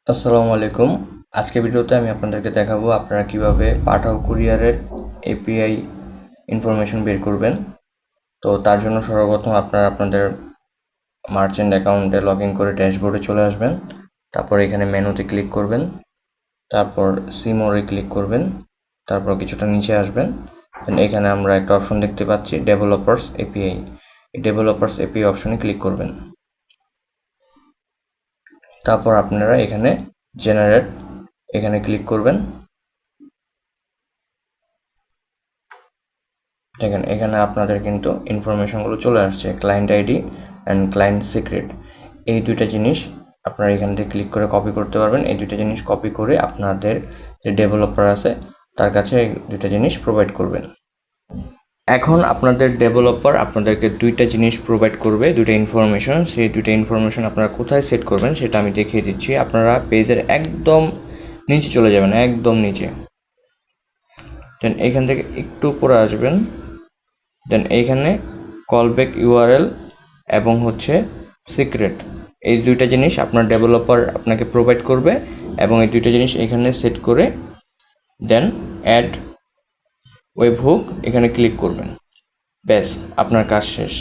আসসালামু আলাইকুম। আজকে ভিডিওতে আমি আপনাদেরকে দেখাবো আপনারা কিভাবে পাঠাও কুরিয়ারের এপিআই ইনফরমেশন বের করবেন। তো তার জন্য সর্বপ্রথম আপনারা আপনাদের মার্চেন্ট অ্যাকাউন্টে লগ ইন করে ড্যাশবোর্ডে চলে আসবেন। তারপর এখানে মেনুতে ক্লিক করবেন, তারপর সি মোরে ক্লিক করবেন, তারপর কিছুটা নিচে আসবেন। দেন এখানে আমরা একটা অপশন দেখতে পাচ্ছি ডেভেলপার্স এপিআই। এই ডেভেলপার্স এপিআই অপশনে ক্লিক করবেন। তারপর আপনারা এখানে জেনারেট এখানে ক্লিক করবেন। দেখেন এখানে আপনাদের কিন্তু ইনফরমেশনগুলো চলে আসছে, client ID and client secret. এই দুইটা জিনিস আপনারা এখান থেকে ক্লিক করে কপি করতে পারবেন। এই দুইটা জিনিস কপি করে আপনাদের যে ডেভেলপার আছে তার কাছে এই দুইটা জিনিস প্রোভাইড করবেন। এখন আপনাদের ডেভেলপার আপনাদেরকে দুইটা জিনিস প্রোভাইড করবে, দুইটা ইনফরমেশন। সেই দুইটা ইনফরমেশন আপনারা কোথায় সেট করবেন সেটা আমি দেখিয়ে দিচ্ছি। আপনারা পেজের একদম নিচে চলে যাবেন, একদম নিচে। দেন এখান থেকে একটু উপরে আসবেন। দেন এইখানে কলব্যাক ইউআরএল এবং সিক্রেট, এই দুইটা জিনিস আপনার ডেভেলপার আপনাকে প্রোভাইড করবে এবং এই দুইটা জিনিস এখানে সেট করে দেন অ্যাড ওয়েব হুক এখানে ক্লিক করবেন। ব্যাস, আপনার কাজ শেষ।